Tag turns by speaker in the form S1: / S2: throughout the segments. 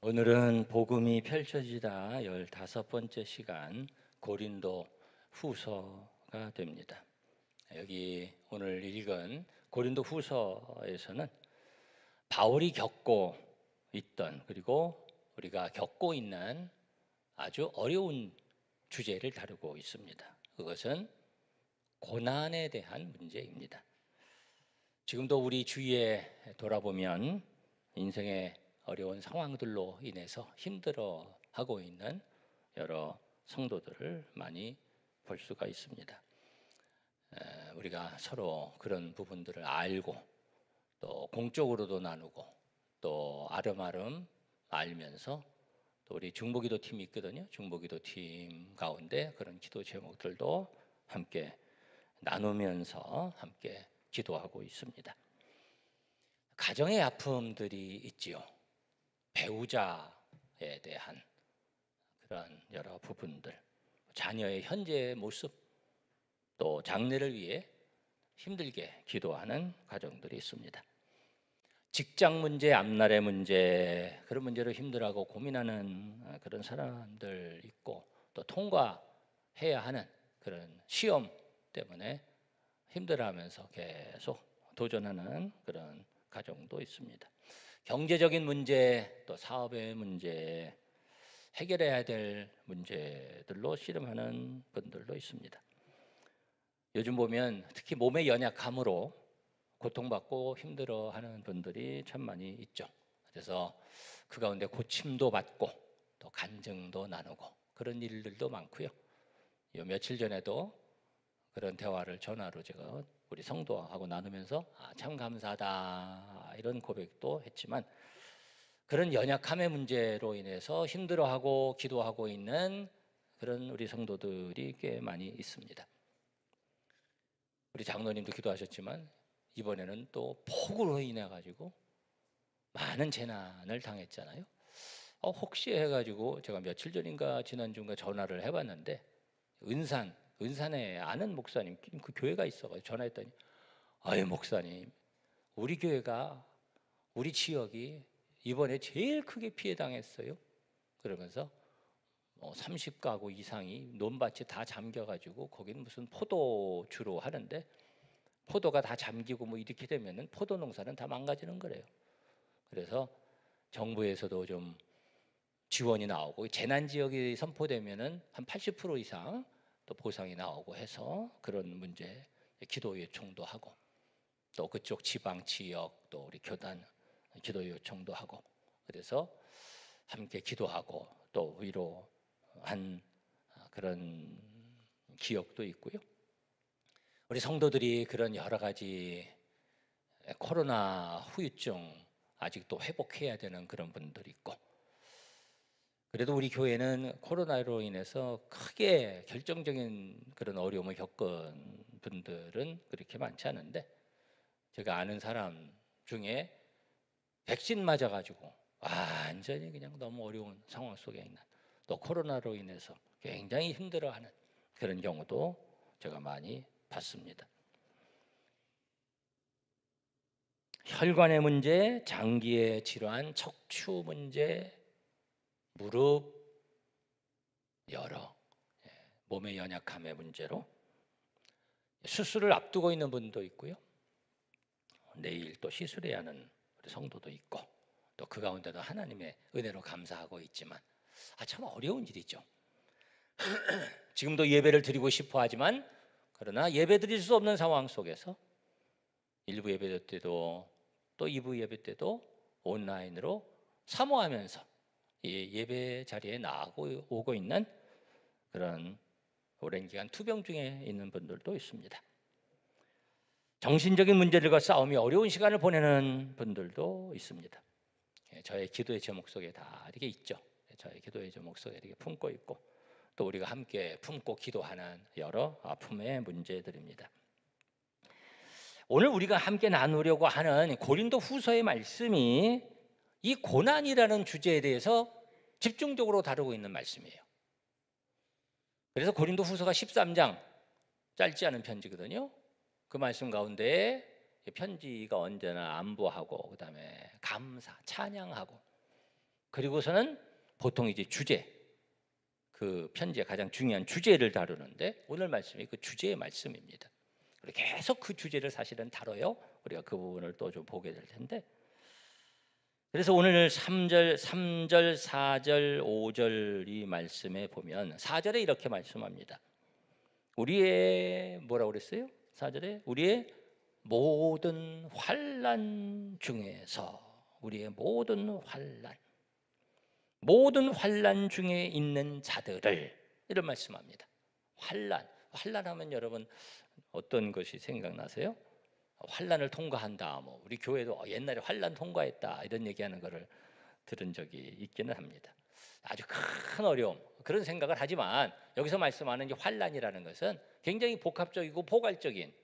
S1: 오늘은 복음이 펼쳐지다 15번째 시간 고린도 후서가 됩니다. 여기 오늘 읽은 고린도 후서에서는 바울이 겪고 있던 그리고 우리가 겪고 있는 아주 어려운 주제를 다루고 있습니다. 그것은 고난에 대한 문제입니다. 지금도 우리 주위에 돌아보면 인생의 어려운 상황들로 인해서 힘들어하고 있는 여러 성도들을 많이 볼 수가 있습니다. 우리가 서로 그런 부분들을 알고 또 공적으로도 나누고 또 아름아름 알면서 또 우리 중보기도 팀이 있거든요. 중보기도 팀 가운데 그런 기도 제목들도 함께 나누면서 함께 기도하고 있습니다. 가정의 아픔들이 있지요. 배우자에 대한 그런 여러 부분들, 자녀의 현재 모습, 또 장래를 위해 힘들게 기도하는 가정들이 있습니다. 직장 문제, 앞날의 문제, 그런 문제로 힘들어하고 고민하는 그런 사람들 있고, 또 통과해야 하는 그런 시험 때문에 힘들어하면서 계속 도전하는 그런 가정도 있습니다. 경제적인 문제, 또 사업의 문제, 해결해야 될 문제들로 씨름하는 분들도 있습니다. 요즘 보면 특히 몸의 연약함으로 고통받고 힘들어하는 분들이 참 많이 있죠. 그래서 그 가운데 고침도 받고 또 간증도 나누고 그런 일들도 많고요. 며칠 전에도 그런 대화를 전화로 제가 우리 성도하고 나누면서 참 감사하다 이런 고백도 했지만, 그런 연약함의 문제로 인해서 힘들어하고 기도하고 있는 그런 우리 성도들이 꽤 많이 있습니다. 우리 장로님도 기도하셨지만 이번에는 또 폭우로 인해 가지고 많은 재난을 당했잖아요. 혹시 해가지고 제가 며칠 전인가 지난주인가 전화를 해봤는데 은산에 아는 목사님 그 교회가 있어가지고 전화했더니, 아유 목사님, 우리 교회가 우리 지역이 이번에 제일 크게 피해 당했어요. 그러면서 30가구 이상이 논밭이 다 잠겨가지고 거기는 무슨 포도 주로 하는데 포도가 다 잠기고 뭐 이렇게 되면은 포도 농사는 다 망가지는 거래요. 그래서 정부에서도 좀 지원이 나오고 재난 지역이 선포되면은 한 80% 이상 또 보상이 나오고 해서 그런 문제 기도 요청도 하고, 또 그쪽 지방 지역 또 우리 교단 기도 요청도 하고, 그래서 함께 기도하고 또 위로한 그런 기억도 있고요. 우리 성도들이 그런 여러 가지 코로나 후유증 아직도 회복해야 되는 그런 분들이 있고, 그래도 우리 교회는 코로나로 인해서 크게 결정적인 그런 어려움을 겪은 분들은 그렇게 많지 않은데, 제가 아는 사람 중에 백신 맞아가지고 완전히 그냥 너무 어려운 상황 속에 있는, 또 코로나로 인해서 굉장히 힘들어하는 그런 경우도 제가 많이 봤습니다. 혈관의 문제, 장기의 질환, 척추 문제, 무릎, 여러 몸의 연약함의 문제로 수술을 앞두고 있는 분도 있고요. 내일 또 시술해야 하는 우리 성도도 있고, 또 그 가운데도 하나님의 은혜로 감사하고 있지만 참 어려운 일이죠. 지금도 예배를 드리고 싶어 하지만 그러나 예배 드릴 수 없는 상황 속에서 일부 예배 때도 또 2부 예배 때도 온라인으로 사모하면서 예배 자리에 나가고 오고 있는 그런 오랜 기간 투병 중에 있는 분들도 있습니다. 정신적인 문제들과 싸움이 어려운 시간을 보내는 분들도 있습니다. 저의 기도의 제목 속에 다 이렇게 있죠. 저의 기도의 제목 속에 이렇게 품고 있고, 또 우리가 함께 품고 기도하는 여러 아픔의 문제들입니다. 오늘 우리가 함께 나누려고 하는 고린도 후서의 말씀이 이 고난이라는 주제에 대해서 집중적으로 다루고 있는 말씀이에요. 그래서 고린도 후서가 13장, 짧지 않은 편지거든요. 그 말씀 가운데 편지가 언제나 안부하고 그다음에 감사, 찬양하고 그리고서는 보통 이제 주제, 그 편지의 가장 중요한 주제를 다루는데 오늘 말씀이 그 주제의 말씀입니다. 그리고 계속 그 주제를 사실은 다뤄요. 우리가 그 부분을 또 좀 보게 될 텐데, 그래서 오늘 3절, 4절, 5절 이 말씀에 보면 4절에 이렇게 말씀합니다. 우리의 뭐라고 그랬어요? 4절에 우리의 모든 환난 중에서, 우리의 모든 환난 중에 있는 자들을, 이런 말씀합니다. 환난하면 여러분 어떤 것이 생각나세요? 환난을 통과한다. 뭐 우리 교회도 옛날에 환난 통과했다 이런 얘기하는 거를 들은 적이 있기는 합니다. 아주 큰 어려움, 그런 생각을 하지만 여기서 말씀하는 이 환난이라는 것은 굉장히 복합적이고 포괄적인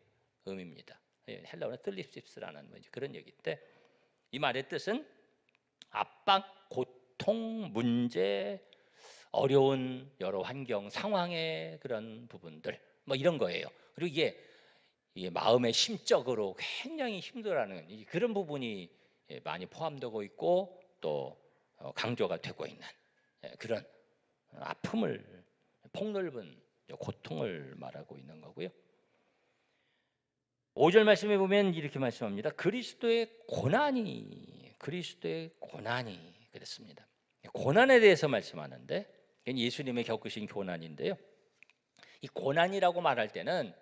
S1: 의미입니다. 헬라어는 틀립십스라는 그런 얘기인데, 이 말의 뜻은 압박, 고통, 문제, 어려운 여러 환경, 상황의 그런 부분들, 뭐 이런 거예요. 그리고 이게 마음의 심적으로 굉장히 힘들어하는 그런 부분이 많이 포함되고 있고 또 강조가 되고 있는 그런 아픔을, 폭넓은 고통을 말하고 있는 거고요. 5절 말씀에 보면 이렇게 말씀합니다. 그리스도의 고난이 그랬습니다. 고난에 대해서 말씀하는데, 예수님이 겪으신 고난인데요. 이 고난이라고 말할 때는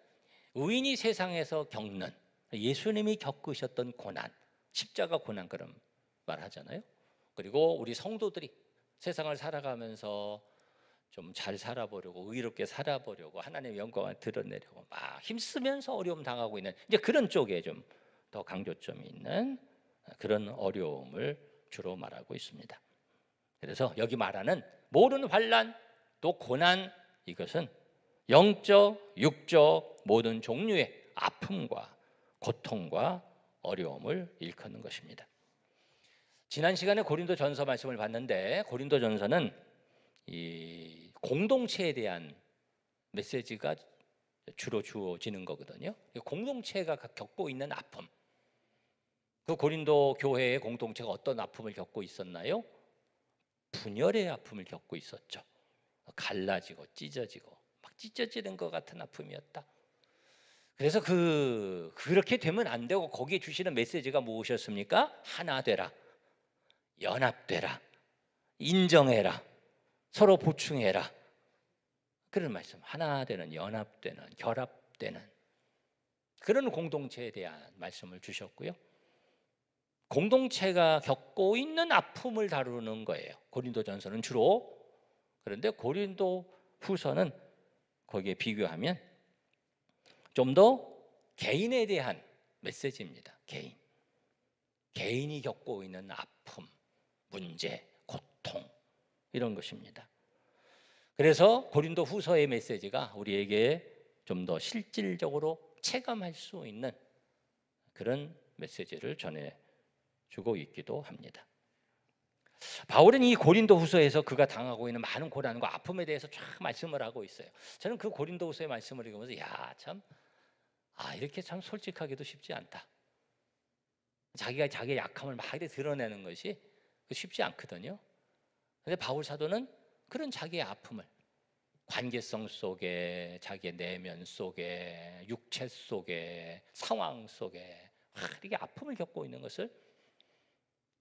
S1: 의인이 세상에서 겪는, 예수님이 겪으셨던 고난, 십자가 고난 그런 말 하잖아요. 그리고 우리 성도들이 세상을 살아가면서 좀 잘 살아보려고, 의롭게 살아보려고, 하나님의 영광을 드러내려고 막 힘쓰면서 어려움 당하고 있는 이제 그런 쪽에 좀 더 강조점이 있는 그런 어려움을 주로 말하고 있습니다. 그래서 여기 말하는 모든 환난 또 고난, 이것은 영적, 육적 모든 종류의 아픔과 고통과 어려움을 일컫는 것입니다. 지난 시간에 고린도전서 말씀을 봤는데, 고린도전서는 이 공동체에 대한 메시지가 주로 주어지는 거거든요. 공동체가 겪고 있는 아픔, 그 고린도 교회의 공동체가 어떤 아픔을 겪고 있었나요? 분열의 아픔을 겪고 있었죠. 갈라지고 찢어지고 막 찢어지는 것 같은 아픔이었다. 그래서 그렇게 되면 안 되고 거기에 주시는 메시지가 무엇이었습니까? 하나 되라, 연합되라, 인정해라, 서로 보충해라, 그런 말씀. 하나 되는, 연합되는, 결합되는 그런 공동체에 대한 말씀을 주셨고요. 공동체가 겪고 있는 아픔을 다루는 거예요, 고린도전서는 주로. 그런데 고린도후서는 거기에 비교하면 좀 더 개인에 대한 메시지입니다. 개인이 겪고 있는 아픔, 문제, 고통, 이런 것입니다. 그래서 고린도후서의 메시지가 우리에게 좀 더 실질적으로 체감할 수 있는 그런 메시지를 전해주고 있기도 합니다. 바울은 이 고린도후서에서 그가 당하고 있는 많은 고난과 아픔에 대해서 쫙 말씀을 하고 있어요. 저는 그 고린도후서의 말씀을 읽으면서 이렇게 참 솔직하기도 쉽지 않다. 자기가 자기의 약함을 막 드러내는 것이 쉽지 않거든요. 그런데 바울 사도는 그런 자기의 아픔을 관계성 속에, 자기의 내면 속에, 육체 속에, 상황 속에 이렇게 아픔을 겪고 있는 것을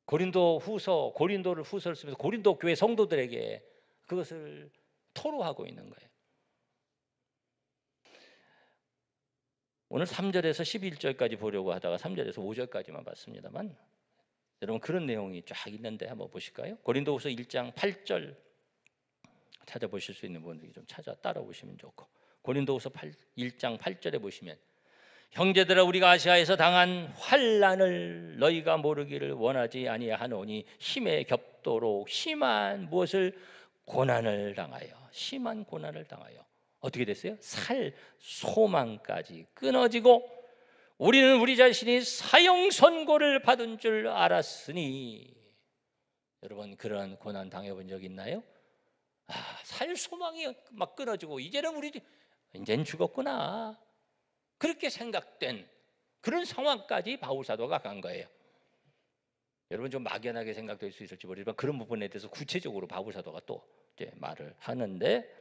S1: 고린도를 후서를 쓰면서 고린도 교회 성도들에게 그것을 토로하고 있는 거예요. 오늘 3절에서 11절까지 보려고 하다가 3절에서 5절까지만 봤습니다만, 여러분 그런 내용이 쫙 있는데 한번 보실까요? 고린도후서 1장 8절 찾아보실 수 있는 분들이 좀 따라오시면 좋고, 고린도후서 1장 8절에 보시면, 형제들아 우리가 아시아에서 당한 환난을 너희가 모르기를 원하지 아니하노니 힘에 겹도록 심한 고난을 당하여 어떻게 됐어요? 살 소망까지 끊어지고 우리는 우리 자신이 사형 선고를 받은 줄 알았으니. 여러분 그런 고난 당해본 적 있나요? 살 소망이 막 끊어지고 이제는 이제는 죽었구나, 그렇게 생각된 그런 상황까지 바울 사도가 간 거예요. 여러분 좀 막연하게 생각될 수 있을지 모르지만 그런 부분에 대해서 구체적으로 바울 사도가 또 이제 말을 하는데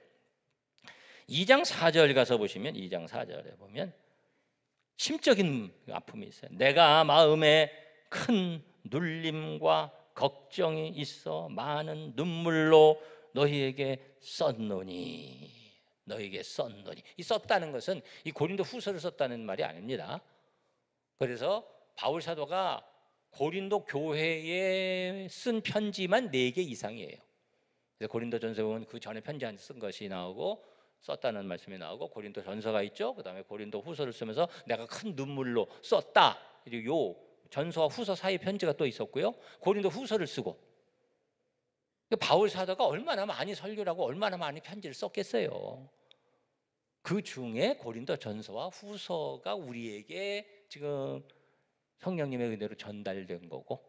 S1: 2장 4절 가서 보시면 2장 4절에 보면 심적인 아픔이 있어요. 내가 마음에 큰 눌림과 걱정이 있어 많은 눈물로 너희에게 썼노니. 너희에게 썼노니. 이 썼다는 것은 이 고린도 후서를 썼다는 말이 아닙니다. 그래서 바울 사도가 고린도 교회에 쓴 편지만 4개 이상이에요. 그래서 고린도전서에 보면 그 전에 편지 안 쓴 것이 나오고 썼다는 말씀이 나오고 고린도전서가 있죠. 그다음에 고린도 후서를 쓰면서 내가 큰 눈물로 썼다. 그리고 요 전서와 후서 사이 편지가 또 있었고요. 고린도 후서를 쓰고 바울 사도가 얼마나 많이 설교를 하고 얼마나 많이 편지를 썼겠어요. 그 중에 고린도전서와 후서가 우리에게 지금 성령님의 은혜로 전달된 거고,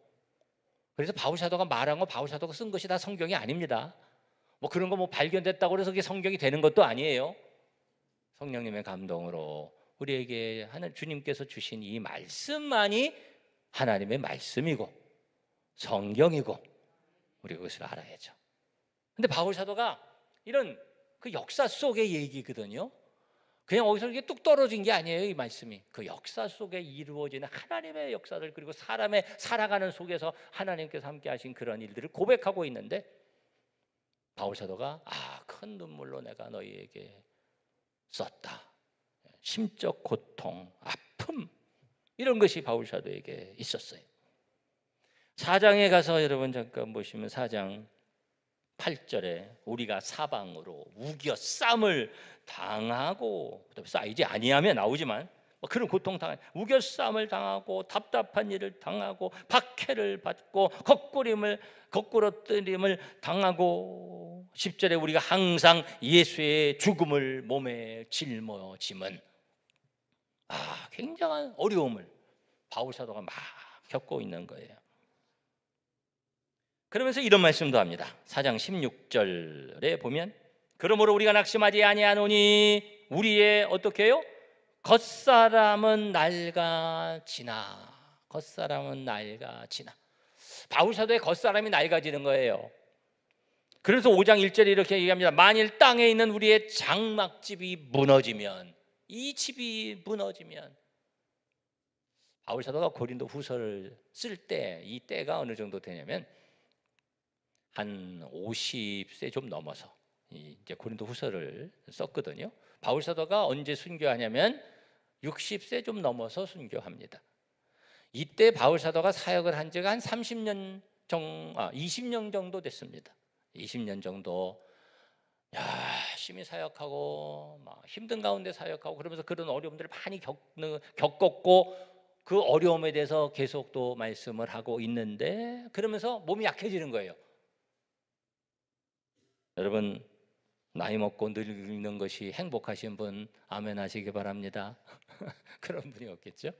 S1: 그래서 바울 사도가 말한 거 바울 사도가 쓴 것이 다 성경이 아닙니다. 뭐 그런 거 뭐 발견됐다고 해서 그게 성경이 되는 것도 아니에요. 성령님의 감동으로 우리에게 하는 주님께서 주신 이 말씀만이 하나님의 말씀이고 성경이고 우리 그것을 알아야죠. 근데 바울 사도가 이런 그 역사 속의 얘기거든요. 그냥 어디서 이렇게 뚝 떨어진 게 아니에요. 이 말씀이 그 역사 속에 이루어지는 하나님의 역사들, 그리고 사람의 살아가는 속에서 하나님께서 함께 하신 그런 일들을 고백하고 있는데 바울 사도가 큰 눈물로 내가 너희에게 썼다. 심적 고통, 아픔, 이런 것이 바울 사도에게 있었어요. 4장에 가서 여러분 잠깐 보시면 4장 8절에 우리가 사방으로 우겨쌈을 당하고, 쌓이지 아니하면 나오지만 그런 고통 당하고, 우겨쌈을 당하고 답답한 일을 당하고 박해를 받고 거꾸러뜨림을 당하고, 10절에 우리가 항상 예수의 죽음을 몸에 짊어짐은, 굉장한 어려움을 바울 사도가 막 겪고 있는 거예요. 그러면서 이런 말씀도 합니다. 4장 16절에 보면 그러므로 우리가 낙심하지 아니하노니 우리의 어떻게 해요? 겉사람은 낡아지나. 겉사람은 낡아지나. 바울 사도의 겉사람이 낡아지는 거예요. 그래서 5장 1절에 이렇게 얘기합니다. 만일 땅에 있는 우리의 장막집이 무너지면, 이 집이 무너지면, 바울 사도가 고린도 후서를 쓸 때 이 때가 어느 정도 되냐면 한 50세 좀 넘어서 이제 고린도 후서를 썼거든요. 바울 사도가 언제 순교하냐면 60세 좀 넘어서 순교합니다. 이때 바울 사도가 사역을 한 지가 한 20년 정도 됐습니다. 20년 정도 열심히 사역하고 막 힘든 가운데 사역하고 그러면서 그런 어려움들을 많이 겪었고, 그 어려움에 대해서 계속 또 말씀을 하고 있는데 그러면서 몸이 약해지는 거예요. 여러분, 나이 먹고 늙는 것이 행복하신 분 아멘 하시기 바랍니다. 그런 분이 없겠죠?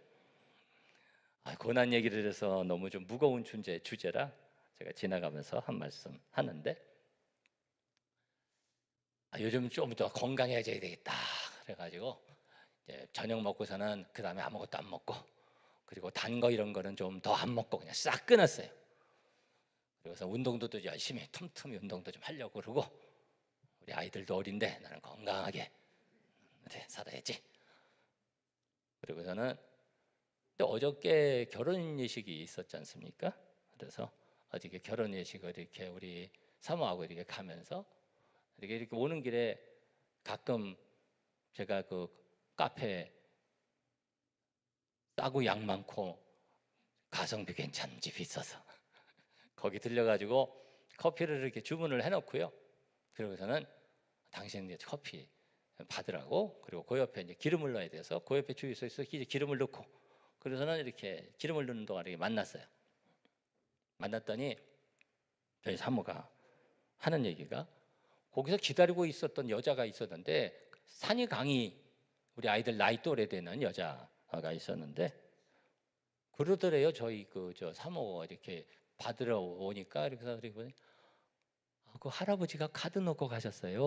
S1: 고난 얘기를 해서 너무 좀 무거운 주제라 제가 지나가면서 한 말씀 하는데, 요즘 좀 더 건강해져야 되겠다 그래가지고 이제 저녁 먹고서는 그 다음에 아무것도 안 먹고, 그리고 단 거 이런 거는 좀 더 안 먹고 그냥 싹 끊었어요. 그래서 운동도 또 열심히 틈틈이 운동도 좀 하려고 그러고, 우리 아이들도 어린데 나는 건강하게 살아야지. 그리고서는 또 어저께 결혼 예식이 있었지 않습니까? 그래서 어저께 결혼 예식을 이렇게 우리 사모하고 이렇게 가면서 이렇게 오는 길에 가끔 제가 그 카페 싸고 양 많고 가성비 괜찮은 집이 있어서 거기 들려가지고 커피를 이렇게 주문을 해놓고요. 그러고서는 당신 커피 받으라고, 그리고 그 옆에 이제 기름을 넣어야 돼서 그 옆에 주유소에서 기름을 넣고, 그래서는 이렇게 기름을 넣는 동안 이렇게 만났어요. 만났더니 저희 사모가 하는 얘기가, 거기서 기다리고 있었던 여자가 있었는데, 산이 강이 우리 아이들 나이 또래 되는 여자가 있었는데 그러더래요. 저희 저 사모가 이렇게 받으러 오니까 이렇게 해서 그 할아버지가 카드 넣고 가셨어요.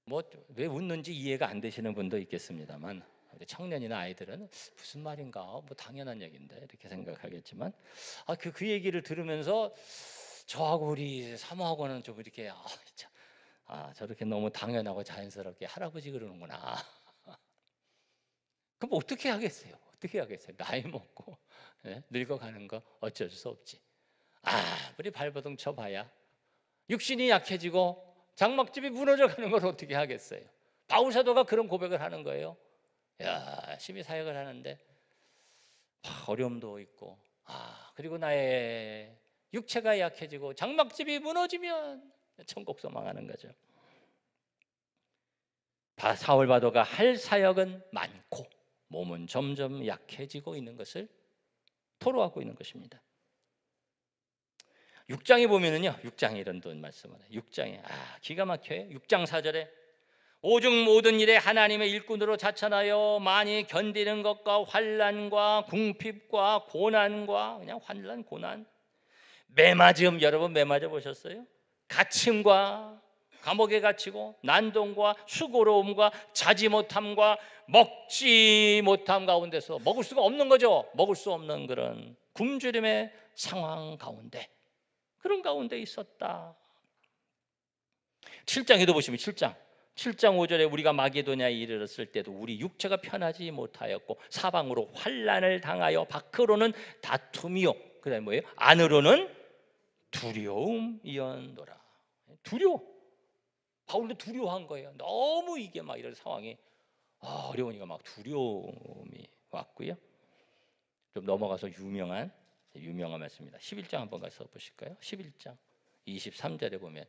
S1: 뭐 왜 웃는지 이해가 안 되시는 분도 있겠습니다만, 청년이나 아이들은 무슨 말인가, 뭐 당연한 얘기인데 이렇게 생각하겠지만, 그 얘기를 들으면서 저하고 우리 사모하고는 좀 이렇게 저렇게 너무 당연하고 자연스럽게 할아버지 그러는구나. 그럼 어떻게 하겠어요? 어떻게 하겠어요? 나이 먹고 늙어가는 거 어쩔 수 없지. 우리 발버둥 쳐봐야 육신이 약해지고 장막집이 무너져가는 걸 어떻게 하겠어요? 바울 사도가 그런 고백을 하는 거예요. 열심히 사역을 하는데 어려움도 있고, 그리고 나의 육체가 약해지고 장막집이 무너지면 천국서 망하는 거죠. 사울 바도가 할 사역은 많고 몸은 점점 약해지고 있는 것을 토로하고 있는 것입니다. 6장에 보면은요, 6장에 이런 말씀을 해요. 6장에 기가 막혀요. 6장 4절에 오직 모든 일에 하나님의 일꾼으로 자천하여 많이 견디는 것과 환난과 궁핍과 고난과, 그냥 환난 고난, 매맞음, 여러분 매맞아 보셨어요? 갇힘과 감옥에 갇히고 난동과 수고로움과 자지 못함과 먹지 못함 가운데서, 먹을 수가 없는 거죠. 먹을 수 없는 그런 굶주림의 상황 가운데, 그런 가운데 있었다. 7장에도 보시면 7장 5절에 우리가 마게도냐에 이르렀을 때도 우리 육체가 편하지 못하였고 사방으로 환난을 당하여 밖으로는 다툼이요, 그다음에 뭐예요? 안으로는 두려움이었노라. 두려워. 바울도 두려워한 거예요. 너무 이게 막 이런 상황이 어려우니까 막 두려움이 왔고요. 좀 넘어가서 유명한 말씀입니다. 11장 한번 가서 보실까요? 11장 23절에 보면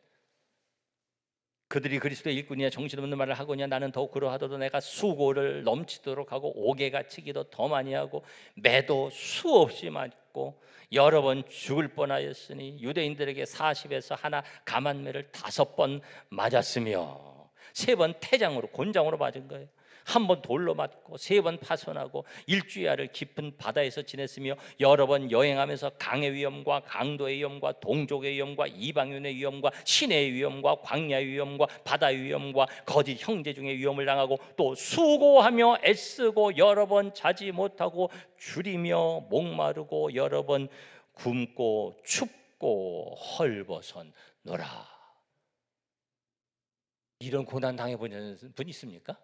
S1: 그들이 그리스도의 일꾼이냐 정신없는 말을 하거냐 나는 더욱 그러하더라도 내가 수고를 넘치도록 하고 옥에 갇히기도 더 많이 하고 매도 수없이 맞고 여러 번 죽을 뻔하였으니 유대인들에게 40에서 하나 감한매를 5번 맞았으며 3번 태장으로 곤장으로 맞은 거예요. 1번 돌로 맞고 3번 파손하고 일주야를 깊은 바다에서 지냈으며 여러 번 여행하면서 강의 위험과 강도의 위험과 동족의 위험과 이방인의 위험과 시내의 위험과 광야의 위험과 바다의 위험과 거짓 형제 중에 위험을 당하고 또 수고하며 애쓰고 여러 번 자지 못하고 줄이며 목마르고 여러 번 굶고 춥고 헐벗었노라. 이런 고난 당해본 분 있습니까?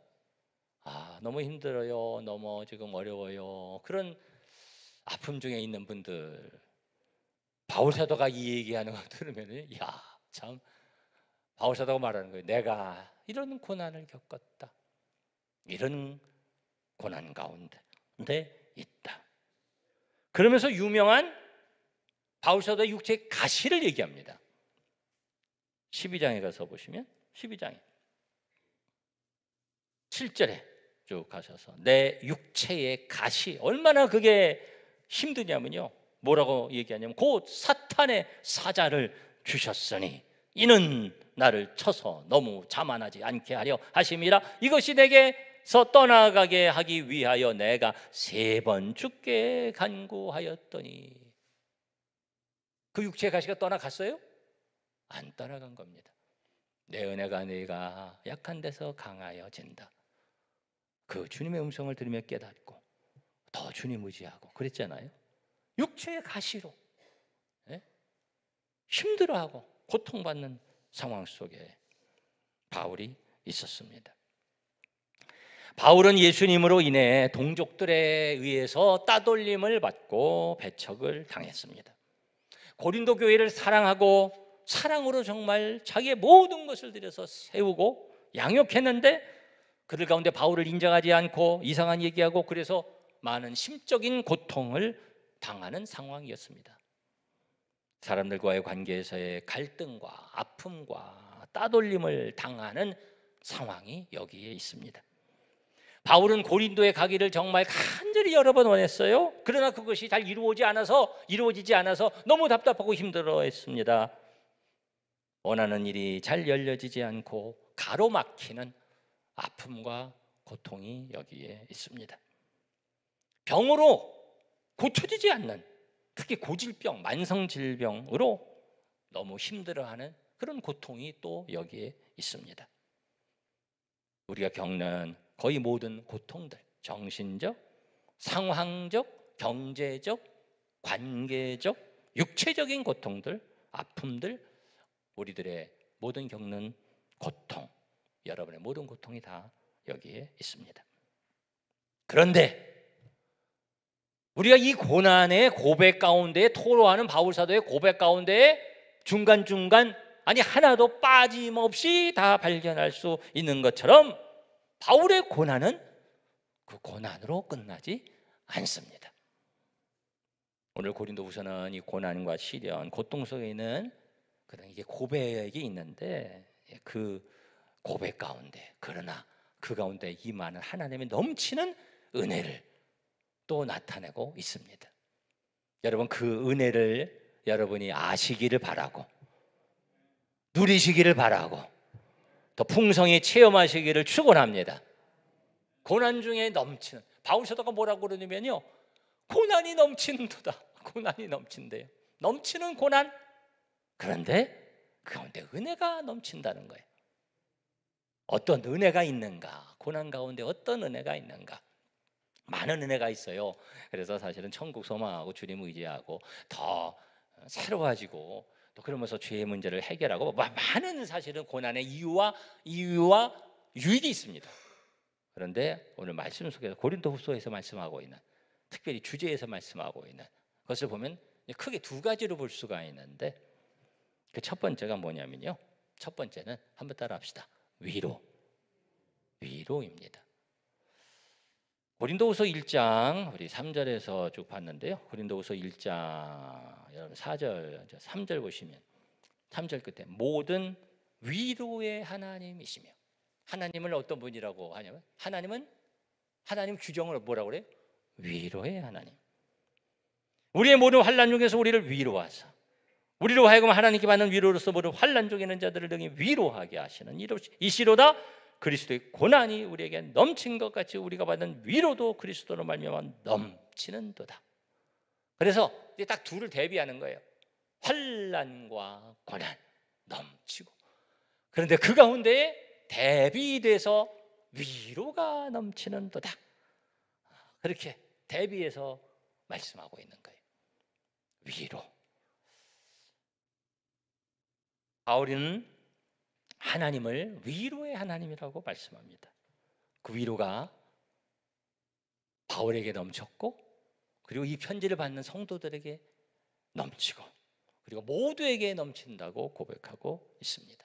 S1: 너무 힘들어요. 너무 지금 어려워요. 그런 아픔 중에 있는 분들, 바울 사도가 이 얘기하는 거 들으면 참, 바울 사도가 말하는 거예요. 내가 이런 고난을 겪었다. 이런 고난 가운데 있다. 그러면서 유명한 바울 사도의 육체의 가시를 얘기합니다. 12장에 가서 보시면 12장에 7절에 쭉 가셔서 내 육체의 가시, 얼마나 그게 힘드냐면요, 뭐라고 얘기하냐면 곧 사탄의 사자를 주셨으니 이는 나를 쳐서 너무 자만하지 않게 하려 하심이라. 이것이 내게서 떠나가게 하기 위하여 내가 3번 죽게 간구하였더니. 그 육체의 가시가 떠나갔어요? 안 떠나간 겁니다. 내 은혜가 네가 약한 데서 강하여진다. 그 주님의 음성을 들으며 깨닫고 더 주님 의지하고 그랬잖아요. 육체의 가시로 힘들어하고 고통받는 상황 속에 바울이 있었습니다. 바울은 예수님으로 인해 동족들에 의해서 따돌림을 받고 배척을 당했습니다. 고린도 교회를 사랑하고 사랑으로 정말 자기의 모든 것을 들여서 세우고 양육했는데 그들 가운데 바울을 인정하지 않고 이상한 얘기하고 그래서 많은 심적인 고통을 당하는 상황이었습니다. 사람들과의 관계에서의 갈등과 아픔과 따돌림을 당하는 상황이 여기에 있습니다. 바울은 고린도에 가기를 정말 간절히 여러 번 원했어요. 그러나 그것이 잘 이루어지지 않아서 너무 답답하고 힘들어했습니다. 원하는 일이 잘 열려지지 않고 가로막히는 아픔과 고통이 여기에 있습니다. 병으로 고쳐지지 않는, 특히 고질병, 만성질병으로 너무 힘들어하는 그런 고통이 또 여기에 있습니다. 우리가 겪는 거의 모든 고통들, 정신적, 상황적, 경제적, 관계적, 육체적인 고통들, 아픔들, 우리들의 모든 겪는 고통, 여러분의 모든 고통이 다 여기에 있습니다. 그런데 우리가 이 고난의 고백 가운데, 토로하는 바울 사도의 고백 가운데 중간중간 아니 하나도 빠짐없이 다 발견할 수 있는 것처럼 바울의 고난은 그 고난으로 끝나지 않습니다. 오늘 고린도후서는 이 고난과 시련, 고통 속에 있는 그런 이게 고백이 있는데 그 고백 가운데, 그러나 그 가운데 임하는 하나님의 넘치는 은혜를 또 나타내고 있습니다. 여러분, 그 은혜를 여러분이 아시기를 바라고, 누리시기를 바라고, 더 풍성히 체험하시기를 축원합니다. 고난 중에 넘치는, 바울 사도가 뭐라고 그러냐면요, 고난이 넘친도다. 고난이 넘친대요. 넘치는 고난. 그런데 그 가운데 은혜가 넘친다는 거예요. 어떤 은혜가 있는가? 고난 가운데 어떤 은혜가 있는가? 많은 은혜가 있어요. 그래서 사실은 천국 소망하고 주님 의지하고 더 새로워지고 또 그러면서 죄의 문제를 해결하고 많은 사실은 고난의 이유와 유익이 있습니다. 그런데 오늘 말씀 속에서 고린도후서에서 말씀하고 있는, 특별히 주제에서 말씀하고 있는 것을 보면 크게 두 가지로 볼 수가 있는데, 그 첫 번째가 뭐냐면요, 첫 번째는 한번 따라합시다. 위로입니다. 고린도후서 1장 우리 3절에서 쭉 봤는데요. 고린도후서 1장 여러분 4절 3절 보시면 3절 끝에 모든 위로의 하나님이시며, 하나님을 어떤 분이라고 하냐면 하나님 규정을 뭐라고 그래요? 위로의 하나님. 우리의 모든 환난 중에서 우리를 위로하사 우리로 하여금 하나님께 받는 위로로서 모든 환난 중에 있는 자들을 능히 위로하게 하시는 이시로다. 그리스도의 고난이 우리에게 넘친 것 같이 우리가 받는 위로도 그리스도로 말미암아 넘치는도다. 그래서 이제 딱 둘을 대비하는 거예요. 환난과 고난 넘치고, 그런데 그 가운데에 대비돼서 위로가 넘치는도다. 그렇게 대비해서 말씀하고 있는 거예요. 위로. 바울은 하나님을 위로의 하나님이라고 말씀합니다. 그 위로가 바울에게 넘쳤고, 그리고 이 편지를 받는 성도들에게 넘치고, 그리고 모두에게 넘친다고 고백하고 있습니다.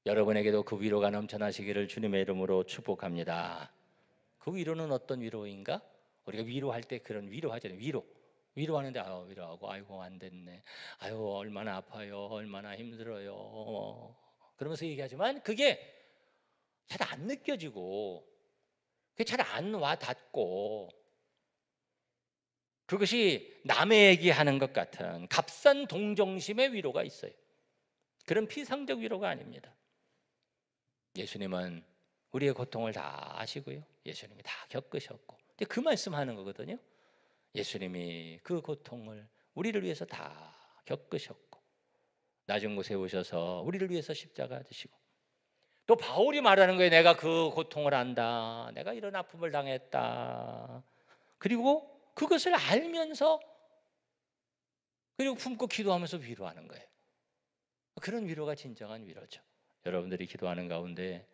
S1: 여러분에게도 그 위로가 넘쳐나시기를 주님의 이름으로 축복합니다. 그 위로는 어떤 위로인가? 우리가 위로할 때 그런 위로하잖아요. 위로하는데 위로하고 아이고 안 됐네, 아유 얼마나 아파요, 얼마나 힘들어요, 그러면서 얘기하지만 그게 잘 안 느껴지고 그게 잘 안 와 닿고, 그것이 남의 얘기하는 것 같은 값싼 동정심의 위로가 있어요. 그런 피상적 위로가 아닙니다. 예수님은 우리의 고통을 다 아시고요, 예수님이 다 겪으셨고, 근데 그 말씀하는 거거든요. 예수님이 그 고통을 우리를 위해서 다 겪으셨고 낮은 곳에 오셔서 우리를 위해서 십자가 지시고, 또 바울이 말하는 거예요. 내가 그 고통을 안다, 내가 이런 아픔을 당했다. 그리고 그것을 알면서 그리고 품고 기도하면서 위로하는 거예요. 그런 위로가 진정한 위로죠. 여러분들이 기도하는 가운데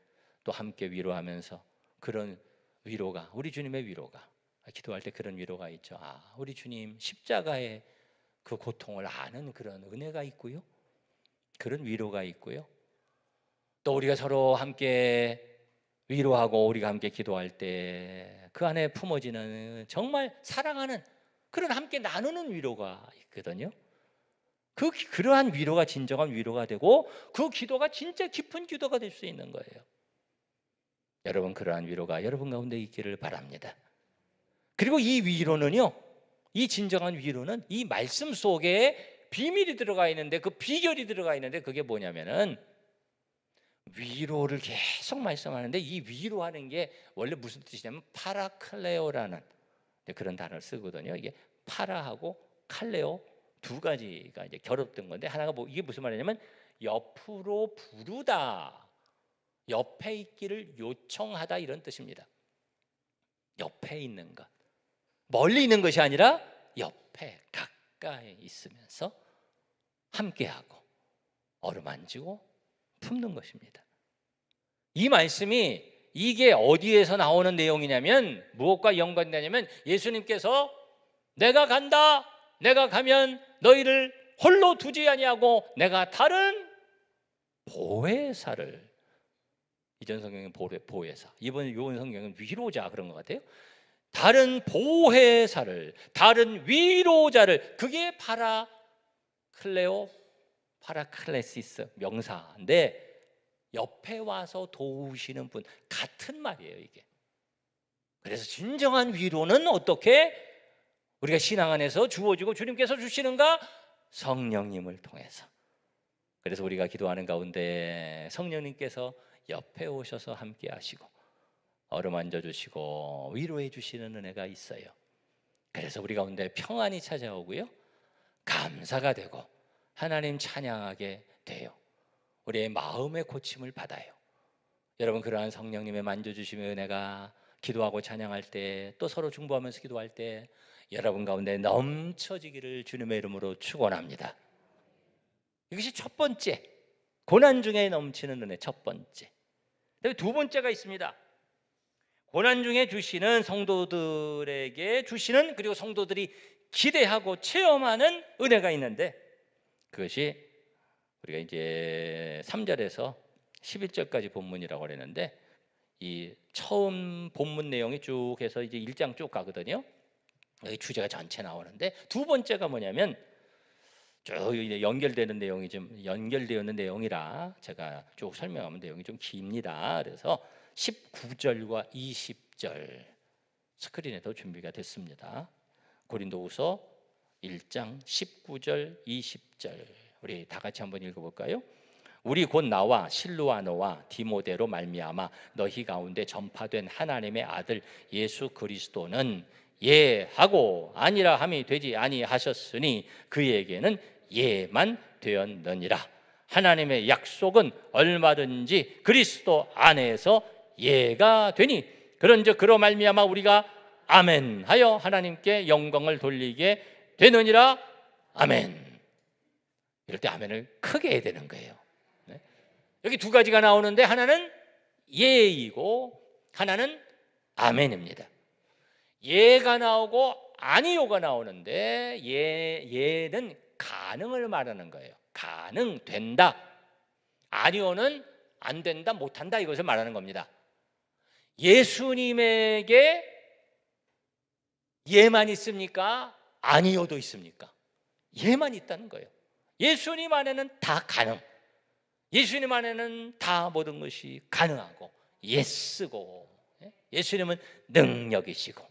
S1: 또 함께 위로하면서 그런 위로가, 우리 주님의 위로가, 기도할 때 그런 위로가 있죠. 우리 주님 십자가의 그 고통을 아는 그런 은혜가 있고요, 그런 위로가 있고요, 또 우리가 서로 함께 위로하고 우리가 함께 기도할 때 그 안에 품어지는 정말 사랑하는 그런 함께 나누는 위로가 있거든요. 그러한 위로가 진정한 위로가 되고 그 기도가 진짜 깊은 기도가 될 수 있는 거예요. 여러분, 그러한 위로가 여러분 가운데 있기를 바랍니다. 그리고 이 위로는요, 이 진정한 위로는 이 말씀 속에 비밀이 들어가 있는데, 그 비결이 들어가 있는데, 그게 뭐냐면은 위로를 계속 말씀하는데, 이 위로하는 게 원래 무슨 뜻이냐면 파라클레오라는 그런 단어를 쓰거든요. 이게 파라하고 칼레오 두 가지가 이제 결합된 건데, 하나가 이게 무슨 말이냐면 옆으로 부르다, 옆에 있기를 요청하다, 이런 뜻입니다. 옆에 있는 것, 멀리 있는 것이 아니라 옆에 가까이 있으면서 함께하고 어루만지고 품는 것입니다. 이 말씀이 이게 어디에서 나오는 내용이냐면 무엇과 연관되냐면 예수님께서 내가 간다, 내가 가면 너희를 홀로 두지 아니하고 내가 다른 보혜사를, 이전 성경은 보혜사, 이번 요한 성경은 위로자 그런 것 같아요. 다른 보혜사를, 다른 위로자를, 그게 파라클레오, 파라클레시스 명사인데 옆에 와서 도우시는 분, 같은 말이에요 이게. 그래서 진정한 위로는 어떻게 우리가 신앙 안에서 주어지고 주님께서 주시는가? 성령님을 통해서. 그래서 우리가 기도하는 가운데 성령님께서 옆에 오셔서 함께 하시고 어루만져 주시고 위로해 주시는 은혜가 있어요. 그래서 우리 가운데 평안이 찾아오고요, 감사가 되고 하나님 찬양하게 돼요. 우리의 마음의 고침을 받아요. 여러분, 그러한 성령님의 만져주심의 은혜가 기도하고 찬양할 때, 또 서로 중보하면서 기도할 때 여러분 가운데 넘쳐지기를 주님의 이름으로 축원합니다. 이것이 첫 번째, 고난 중에 넘치는 은혜 첫 번째. 두 번째가 있습니다. 고난 중에 주시는, 성도들에게 주시는, 그리고 성도들이 기대하고 체험하는 은혜가 있는데, 그것이 우리가 이제 3절에서 11절까지 본문이라고 그랬는데, 이 처음 본문 내용이 쭉 해서 이제 1장 쭉 가거든요. 여기 주제가 전체 나오는데, 두 번째가 뭐냐면 쭉 연결되는 내용이 좀 연결되어 있는 내용이라 제가 쭉 설명하면 내용이 좀 깁니다. 그래서 19절과 20절 스크린에도 준비가 됐습니다. 고린도후서 1장 19절 20절 우리 다 같이 한번 읽어볼까요? 우리 곧 나와 실루아노와 디모데로 말미암아 너희 가운데 전파된 하나님의 아들 예수 그리스도는 예하고 아니라 함이 되지 아니하셨으니 그에게는 예만 되었느니라. 하나님의 약속은 얼마든지 그리스도 안에서 예가 되니 그런즉 그로 말미암아 우리가 아멘 하여 하나님께 영광을 돌리게 되느니라. 아멘. 이럴 때 아멘을 크게 해야 되는 거예요. 네? 여기 두 가지가 나오는데 하나는 예이고 하나는 아멘입니다. 예가 나오고 아니요가 나오는데 예는 가능을 말하는 거예요. 가능된다. 아니요는 안 된다, 못한다, 이것을 말하는 겁니다. 예수님에게 예만 있습니까? 아니요도 있습니까? 예만 있다는 거예요. 예수님 안에는 다 가능, 예수님 안에는 다 모든 것이 가능하고 예스고, 예수님은 능력이시고,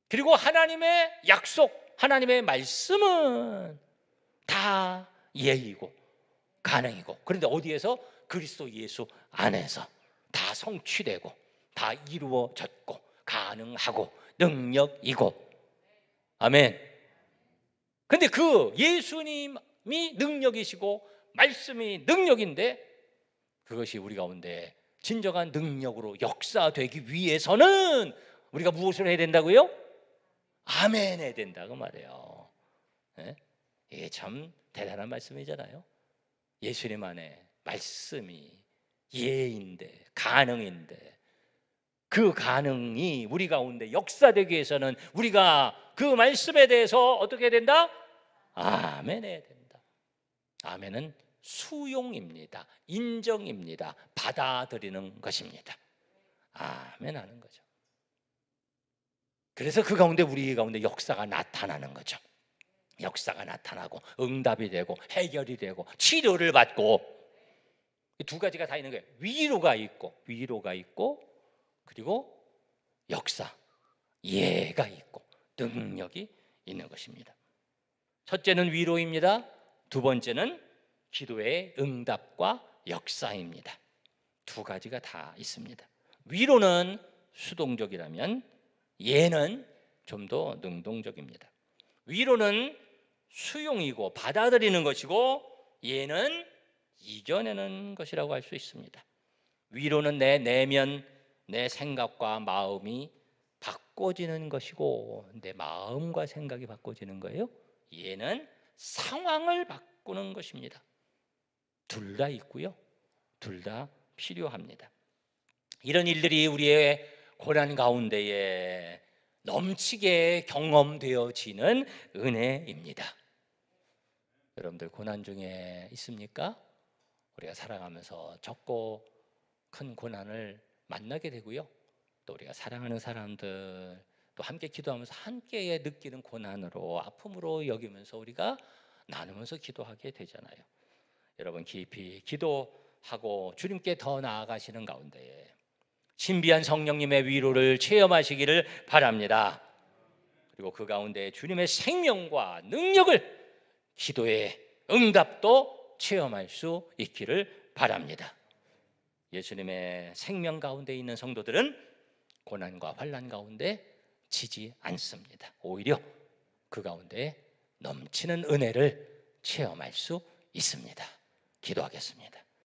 S1: 그리고 하나님의 약속, 하나님의 말씀은 다 예이고 가능이고, 그런데 어디에서? 그리스도 예수 안에서 다 성취되고 다 이루어졌고 가능하고 능력이고. 아멘. 근데 그 예수님이 능력이시고 말씀이 능력인데, 그것이 우리 가운데 진정한 능력으로 역사되기 위해서는 우리가 무엇을 해야 된다고요? 아멘 해야 된다고 말해요. 네? 이게 참 대단한 말씀이잖아요. 예수님 안에 말씀이 예인데 가능인데, 그 가능이 우리 가운데 역사되기 위해서는 우리가 그 말씀에 대해서 어떻게 해야 된다? 아멘 해야 된다. 아멘은 수용입니다. 인정입니다. 받아들이는 것입니다. 아멘 하는 거죠. 그래서 그 가운데 우리 가운데 역사가 나타나는 거죠. 역사가 나타나고 응답이 되고 해결이 되고 치료를 받고, 두 가지가 다 있는 거예요. 위로가 있고 그리고 역사, 예가 있고 능력이 있는 것입니다. 첫째는 위로입니다. 두 번째는 기도의 응답과 역사입니다. 두 가지가 다 있습니다. 위로는 수동적이라면 예는 좀 더 능동적입니다. 위로는 수용이고 받아들이는 것이고, 예는 이겨내는 것이라고 할 수 있습니다. 위로는 내 내면, 내 생각과 마음이 바꿔지는 것이고 내 마음과 생각이 바꿔지는 거예요. 얘는 상황을 바꾸는 것입니다. 둘 다 있고요. 둘 다 필요합니다. 이런 일들이 우리의 고난 가운데에 넘치게 경험되어지는 은혜입니다. 여러분들 고난 중에 있습니까? 우리가 살아가면서 적고 큰 고난을 만나게 되고요. 또 우리가 사랑하는 사람들 또 함께 기도하면서 함께 느끼는 고난으로 아픔으로 여기면서 우리가 나누면서 기도하게 되잖아요. 여러분 깊이 기도하고 주님께 더 나아가시는 가운데 신비한 성령님의 위로를 체험하시기를 바랍니다. 그리고 그 가운데 주님의 생명과 능력을 기도의 응답도 체험할 수 있기를 바랍니다. 예수님의 생명 가운데 있는 성도들은 고난과 환난 가운데 지지 않습니다. 오히려 그 가운데 넘치는 은혜를 체험할 수 있습니다. 기도하겠습니다.